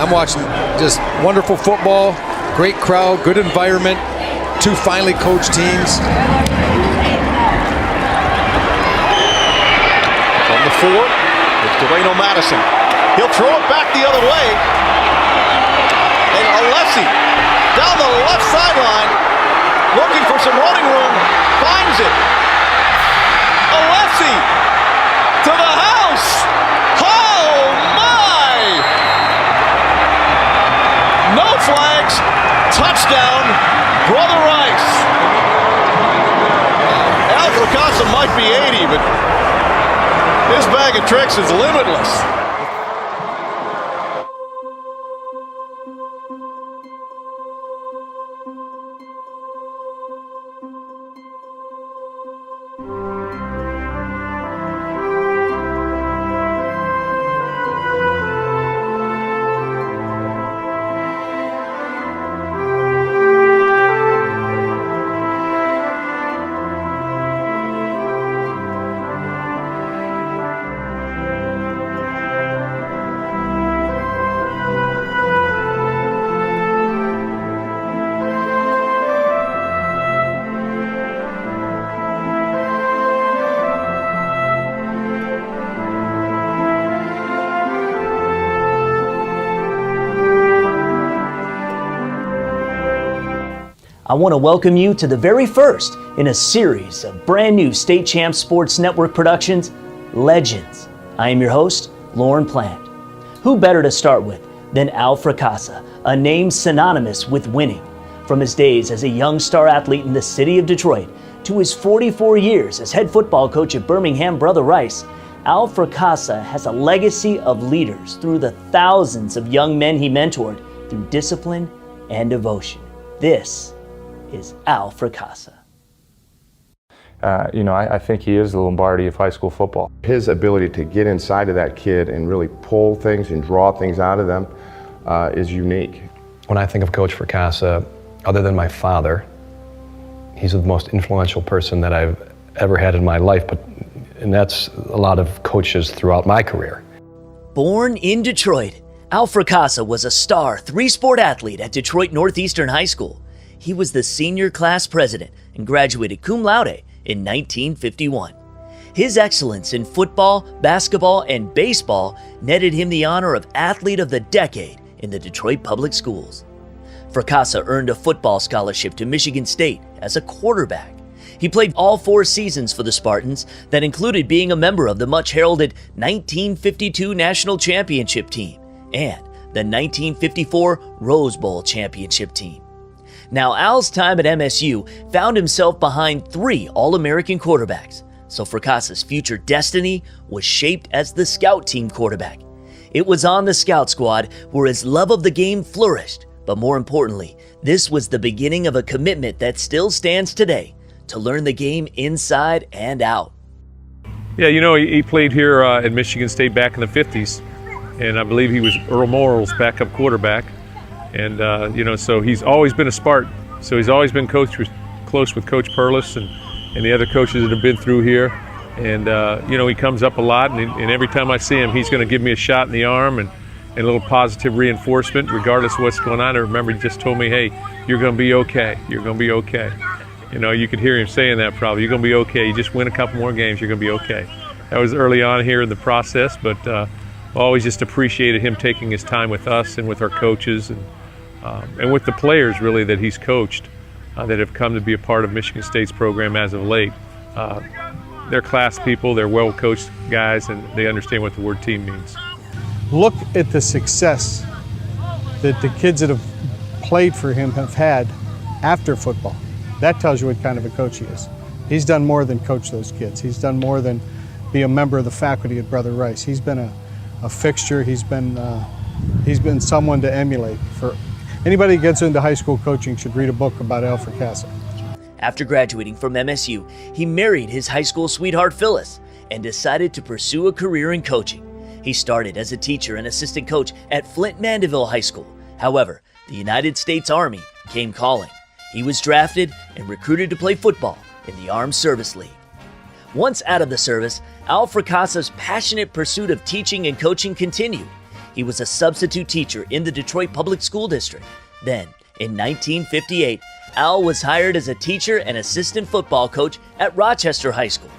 I'm watching just wonderful football, great crowd, good environment, two finely coached teams. From the 4, it's Delano Madison. He'll throw it back the other way. And Alessi down the left sideline, looking for some running room, finds it. Alessi to the house. Oh my! No flags. Touchdown, Brother Rice. Al Fracassa might be 80, but his bag of tricks is limitless. I want to welcome you to the very first in a series of brand new State Champs Sports Network productions, Legends. I am your host, Lauren Plant. Who better to start with than Al Fracassa, a name synonymous with winning. From his days as a young star athlete in the city of Detroit to his 44 years as head football coach at Birmingham Brother Rice, Al Fracassa has a legacy of leaders through the thousands of young men he mentored through discipline and devotion. This is Al Fracassa. I think he is the Lombardi of high school football. His ability to get inside of that kid and really pull things and draw things out of them is unique. When I think of Coach Fracassa, other than my father, he's the most influential person that I've ever had in my life, and that's a lot of coaches throughout my career. Born in Detroit, Al Fracassa was a star three-sport athlete at Detroit Northeastern High School. He was the senior class president and graduated cum laude in 1951. His excellence in football, basketball, and baseball netted him the honor of Athlete of the Decade in the Detroit Public Schools. Fracassa earned a football scholarship to Michigan State as a quarterback. He played all 4 seasons for the Spartans that included being a member of the much-heralded 1952 National Championship team and the 1954 Rose Bowl Championship team. Now, Al's time at MSU found himself behind 3 All-American quarterbacks, so Fracassa's future destiny was shaped as the scout team quarterback. It was on the scout squad where his love of the game flourished, but more importantly, this was the beginning of a commitment that still stands today to learn the game inside and out. Yeah, he played here at Michigan State back in the 50s, and I believe he was Earl Morrall's backup quarterback. And, so he's always been a Spartan. So he's always been close with Coach Perlis and the other coaches that have been through here. And, he comes up a lot, and every time I see him, he's going to give me a shot in the arm and a little positive reinforcement, regardless of what's going on. I remember he just told me, hey, you're going to be okay. You're going to be okay. You could hear him saying that probably. You're going to be okay. You just win a couple more games, you're going to be okay. That was early on here in the process, but always just appreciated him taking his time with us and with our coaches and with the players really that he's coached that have come to be a part of Michigan State's program as of late. They're class people, they're well-coached guys, and they understand what the word team means. Look at the success that the kids that have played for him have had after football. That tells you what kind of a coach he is. He's done more than coach those kids. He's done more than be a member of the faculty at Brother Rice. He's been a fixture. He's been someone to emulate. For anybody who gets into high school coaching should read a book about Al Fracassa. After graduating from MSU, he married his high school sweetheart Phyllis and decided to pursue a career in coaching. He started as a teacher and assistant coach at Flint Mandeville High School. However, the United States Army came calling. He was drafted and recruited to play football in the Armed Service League. Once out of the service, Al Fracassa's passionate pursuit of teaching and coaching continued. He was a substitute teacher in the Detroit Public School District. Then, in 1958, Al was hired as a teacher and assistant football coach at Rochester High School.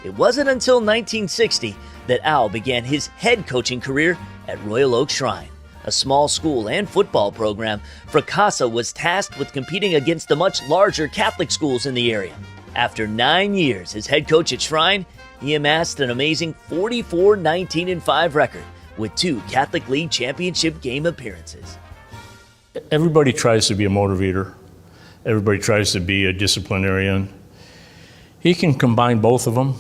It wasn't until 1960 that Al began his head coaching career at Royal Oak Shrine, a small school and football program. Fracassa was tasked with competing against the much larger Catholic schools in the area. After 9 years as head coach at Shrine, he amassed an amazing 44-19-5 record with 2 Catholic League championship game appearances. Everybody tries to be a motivator. Everybody tries to be a disciplinarian. He can combine both of them,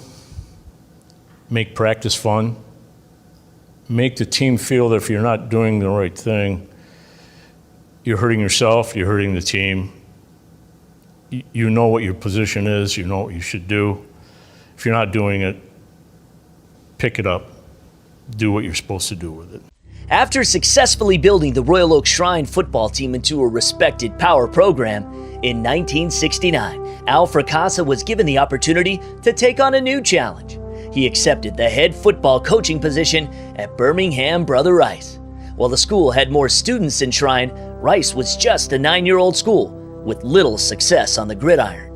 make practice fun, make the team feel that if you're not doing the right thing, you're hurting yourself, you're hurting the team. You know what your position is, you know what you should do. If you're not doing it, pick it up, do what you're supposed to do with it. After successfully building the Royal Oak Shrine football team into a respected power program, in 1969, Al Fracassa was given the opportunity to take on a new challenge. He accepted the head football coaching position at Birmingham Brother Rice. While the school had more students than Shrine, Rice was just a 9-year-old school with little success on the gridiron.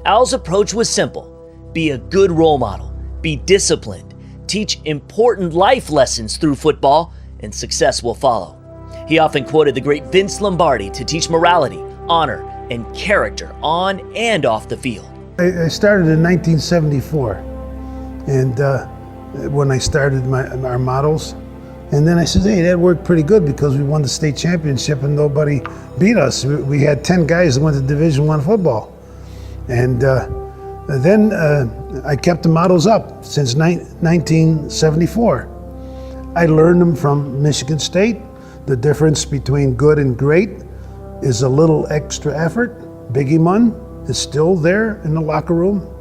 Al's approach was simple: be a good role model, be disciplined, teach important life lessons through football, and success will follow. He often quoted the great Vince Lombardi to teach morality, honor, and character on and off the field. I started in 1974, and when I started our models, and then I said, hey, that worked pretty good because we won the state championship and nobody beat us. We had 10 guys that went to Division I football. And then I kept the models up since 1974. I learned them from Michigan State. The difference between good and great is a little extra effort. Biggie Munn is still there in the locker room.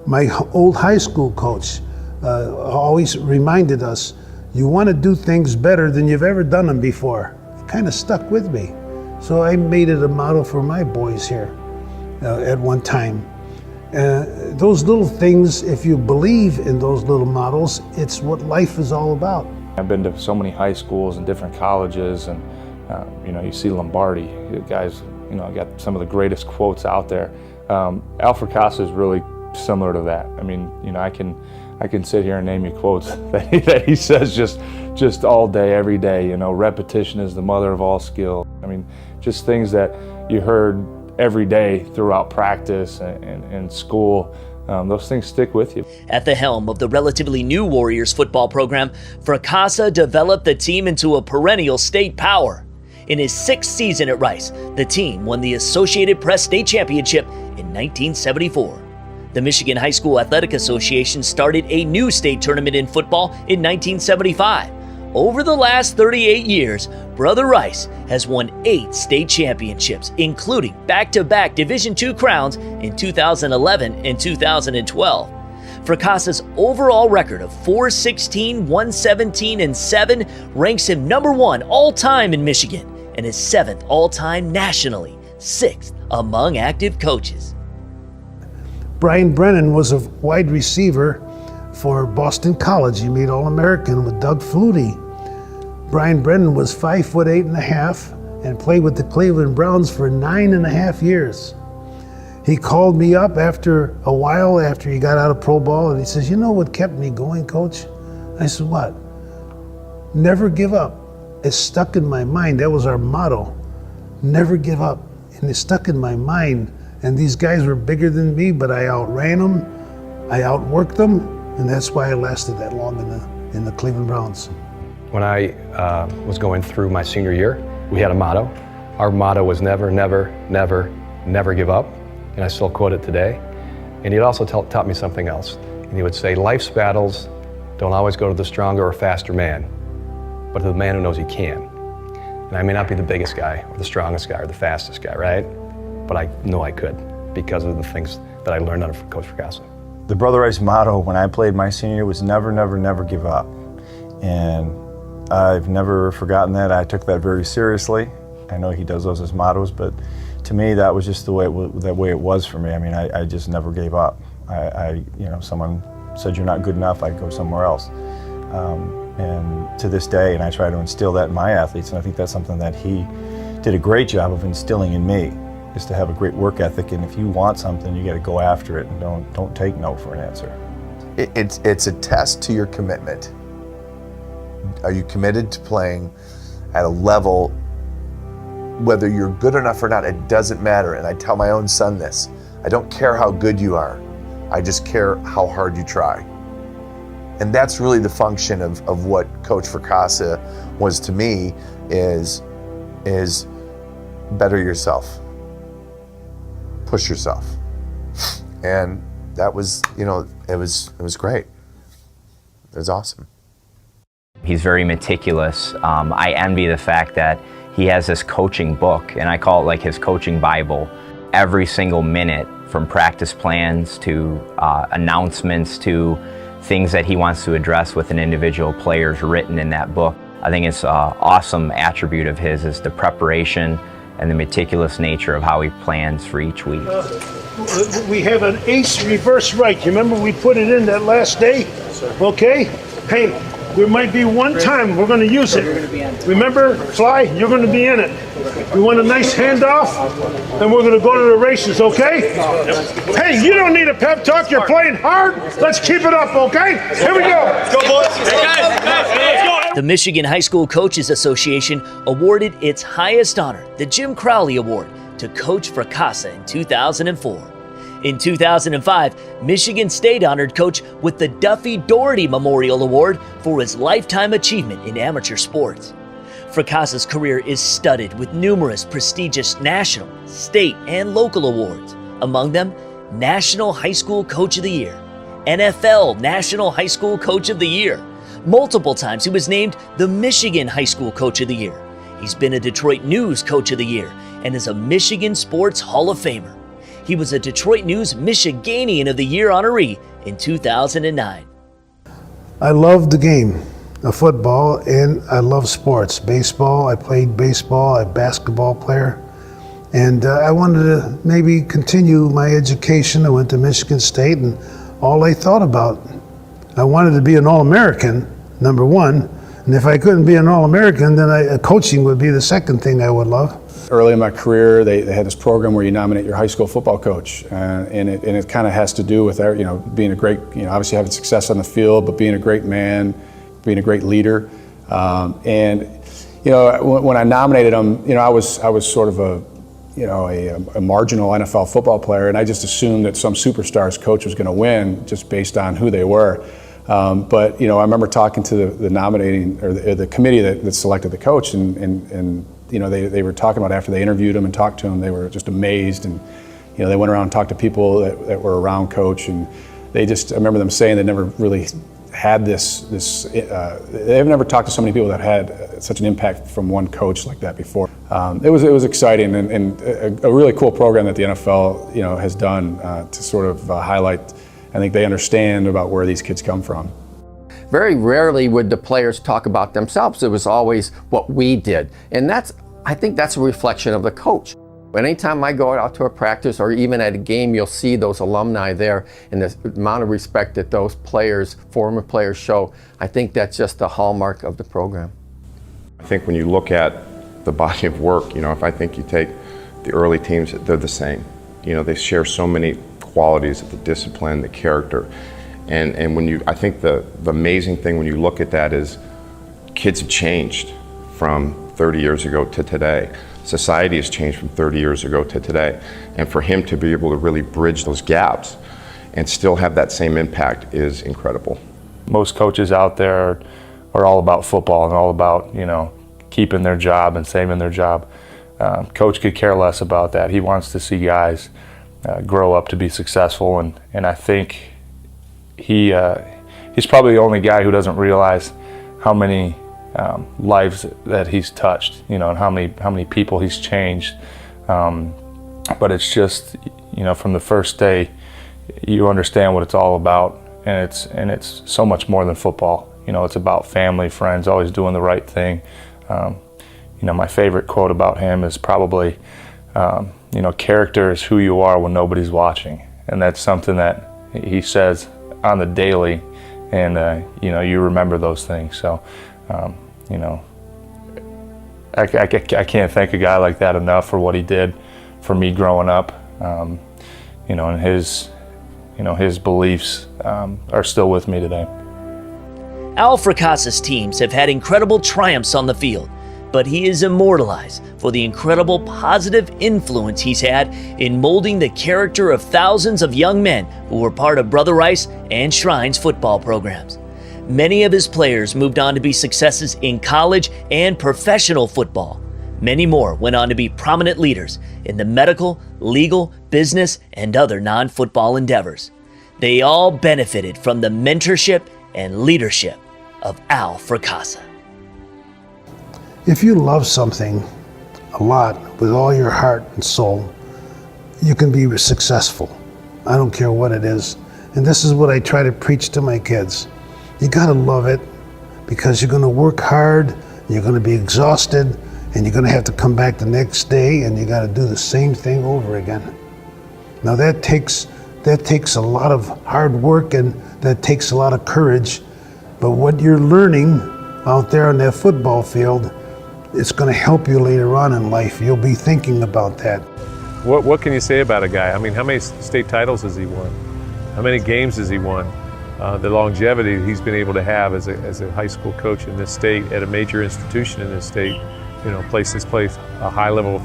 My old high school coach always reminded us, you want to do things better than you've ever done them before. It kind of stuck with me. So I made it a model for my boys here at one time. Those little things, if you believe in those little models, it's what life is all about. I've been to so many high schools and different colleges, and you see Lombardi, the guys, got some of the greatest quotes out there. Al Fracassa is really similar to that. I mean, I can sit here and name you quotes that he says just all day, every day. Repetition is the mother of all skill. I mean, just things that you heard every day throughout practice and school. Those things stick with you. At the helm of the relatively new Warriors football program, Fracassa developed the team into a perennial state power. In his 6th season at Rice, the team won the Associated Press State Championship in 1974. The Michigan High School Athletic Association started a new state tournament in football in 1975. Over the last 38 years, Brother Rice has won 8 state championships, including back-to-back Division II crowns in 2011 and 2012. Fracassa's overall record of 4-16, 117, and 7 ranks him number 1 all-time in Michigan and is 7th all-time nationally, 6th among active coaches. Brian Brennan was a wide receiver for Boston College. He made All-American with Doug Flutie. Brian Brennan was 5'8.5" and played with the Cleveland Browns for 9.5 years. He called me up after a while, after he got out of pro ball, and he says, you know what kept me going, Coach? I said, what? Never give up. It's stuck in my mind. That was our motto. Never give up. And it stuck in my mind. And these guys were bigger than me, but I outran them, I outworked them, and that's why I lasted that long in the Cleveland Browns. When I was going through my senior year, we had a motto. Our motto was never, never, never, never give up, and I still quote it today. And he'd also taught me something else. And he would say, life's battles don't always go to the stronger or faster man, but to the man who knows he can. And I may not be the biggest guy, or the strongest guy, or the fastest guy, right? But I know I could because of the things that I learned under Coach Fracassa. The Brother Rice motto when I played my senior year was never, never, never give up. And I've never forgotten that. I took that very seriously. I know he does those as mottos, but to me that was just the way it was for me. I mean, I just never gave up. Someone said you're not good enough, I'd go somewhere else. And to this day, and I try to instill that in my athletes, and I think that's something that he did a great job of instilling in me, is to have a great work ethic, and if you want something, you got to go after it, and don't take no for an answer. It's a test to your commitment. Are you committed to playing at a level, whether you're good enough or not, it doesn't matter. And I tell my own son this, I don't care how good you are, I just care how hard you try. And that's really the function of what Coach Fracassa was to me, is better yourself, push yourself. And that was, it was great. It was awesome. He's very meticulous. I envy the fact that he has this coaching book, and I call it like his coaching Bible. Every single minute, from practice plans to announcements to things that he wants to address with an individual player, is written in that book. I think it's an awesome attribute of his is the preparation and the meticulous nature of how he plans for each week. We have an ace reverse right. You remember we put it in that last day? Okay? Hey, there might be one time we're going to use it. Remember, Fly, you're going to be in it. We want a nice handoff, and we're going to go to the races, okay? Hey, you don't need a pep talk. You're playing hard. Let's keep it up, okay? Here we go. Let's go, boys. Hey, guys, let's go. The Michigan High School Coaches Association awarded its highest honor, the Jim Crowley Award, to Coach Fracassa in 2004. In 2005, Michigan State honored Coach with the Duffy Doherty Memorial Award for his lifetime achievement in amateur sports. Fracassa's career is studded with numerous prestigious national, state, and local awards. Among them, National High School Coach of the Year, NFL National High School Coach of the Year. Multiple times he was named the Michigan High School Coach of the Year. He's been a Detroit News Coach of the Year and is a Michigan Sports Hall of Famer. He was a Detroit News Michiganian of the Year honoree in 2009. I love the game of football, and I love sports. Baseball, I played baseball, I'm a basketball player. And I wanted to maybe continue my education. I went to Michigan State, and all I thought about, I wanted to be an All-American, number one. And if I couldn't be an All-American, then coaching would be the second thing I would love. Early in my career, they had this program where you nominate your high school football coach, and it kind of has to do with being a great, obviously having success on the field, but being a great man, being a great leader. And when I nominated him, I was sort of a marginal NFL football player, and I just assumed that some superstars coach was going to win just based on who they were. But I remember talking to the nominating or the committee that selected the coach, and they were talking about after they interviewed him and talked to him, they were just amazed, and they went around and talked to people that were around Coach, and I remember them saying they never really had they've never talked to so many people that had such an impact from one coach like that before. It was exciting and a really cool program that the NFL has done to sort of highlight. I think they understand about where these kids come from. Very rarely would the players talk about themselves. It was always what we did. And I think that's a reflection of the coach. Anytime I go out to a practice or even at a game, you'll see those alumni there and the amount of respect that those players, former players, show. I think that's just the hallmark of the program. I think when you look at the body of work, if I think you take the early teams, they're the same. They share so many qualities of the discipline, the character. And I think the amazing thing when you look at that is kids have changed from 30 years ago to today. Society has changed from 30 years ago to today. And for him to be able to really bridge those gaps and still have that same impact is incredible. Most coaches out there are all about football and all about, keeping their job and saving their job. Coach could care less about that. He wants to see guys grow up to be successful, and I think he's probably the only guy who doesn't realize how many lives that he's touched, and how many people he's changed. But it's just, from the first day, you understand what it's all about, and it's so much more than football. It's about family, friends, always doing the right thing. My favorite quote about him is probably, character is who you are when nobody's watching, and that's something that he says on the daily, and you remember those things. So, I can't thank a guy like that enough for what he did for me growing up. And his beliefs are still with me today. Al Fracassa's teams have had incredible triumphs on the field, but he is immortalized for the incredible positive influence he's had in molding the character of thousands of young men who were part of Brother Rice and Shrine's football programs. Many of his players moved on to be successes in college and professional football. Many more went on to be prominent leaders in the medical, legal, business, and other non-football endeavors. They all benefited from the mentorship and leadership of Al Fracassa. If you love something a lot with all your heart and soul, you can be successful. I don't care what it is. And this is what I try to preach to my kids. You gotta love it, because you're gonna work hard, you're gonna be exhausted, and you're gonna have to come back the next day and you gotta do the same thing over again. Now that takes a lot of hard work, and that takes a lot of courage, but what you're learning out there on that football field, it's gonna help you later on in life. You'll be thinking about that. What can you say about a guy? I mean, how many state titles has he won? How many games has he won? The longevity he's been able to have as a high school coach in this state, at a major institution in this state, plays a high level of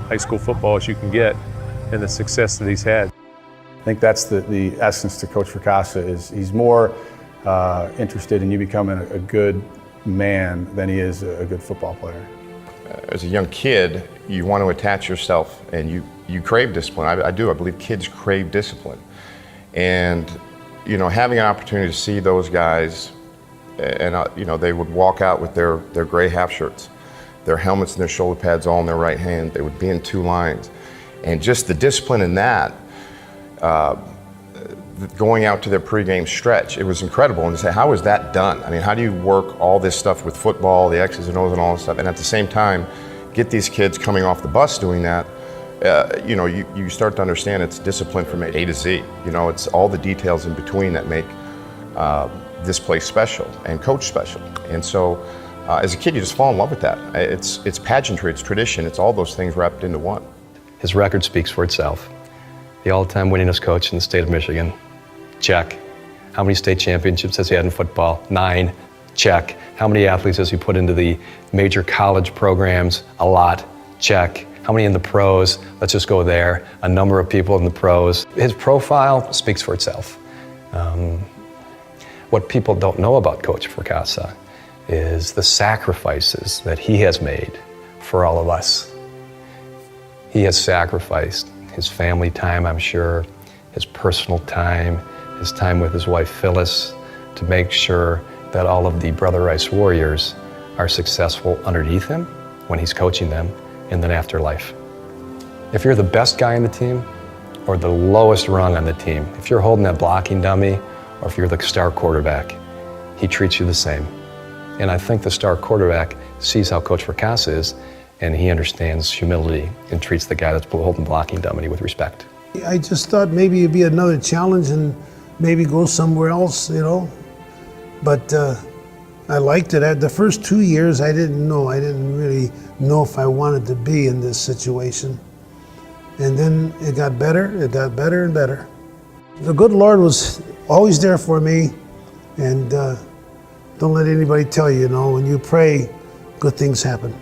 high school football as you can get, and the success that he's had. I think that's the essence to Coach Fracassa. Is he's more interested in you becoming a good man than he is a good football player. As a young kid, you want to attach yourself, and you crave discipline. I do. I believe kids crave discipline. And having an opportunity to see those guys, and they would walk out with their gray half shirts, their helmets and their shoulder pads all in their right hand. They would be in two lines. And just the discipline in that, going out to their pregame stretch, it was incredible. And to say, how is that done? I mean, how do you work all this stuff with football, the X's and O's and all this stuff, and at the same time, get these kids coming off the bus doing that? You start to understand it's discipline from A to Z. It's all the details in between that make this place special and coach special. And so, as a kid, you just fall in love with that. It's pageantry, it's tradition, it's all those things wrapped into one. His record speaks for itself. The all-time winningest coach in the state of Michigan, check. How many state championships has he had in football? 9, check. How many athletes has he put into the major college programs? A lot, check. How many in the pros? Let's just go there. A number of people in the pros. His profile speaks for itself. What people don't know about Coach Fracassa is the sacrifices that he has made for all of us. He has sacrificed his family time, I'm sure, his personal time, his time with his wife Phyllis, to make sure that all of the Brother Rice Warriors are successful underneath him when he's coaching them in the afterlife. If you're the best guy on the team or the lowest rung on the team, if you're holding that blocking dummy or if you're the star quarterback, he treats you the same. And I think the star quarterback sees how Coach Fracassa is, and he understands humility and treats the guy that's holding blocking dummy with respect. I just thought maybe it'd be another challenge and maybe go somewhere else, But I liked it. The first 2 years, I didn't know. I didn't really know if I wanted to be in this situation. And then it got better and better. The good Lord was always there for me. And don't let anybody tell you, when you pray, good things happen.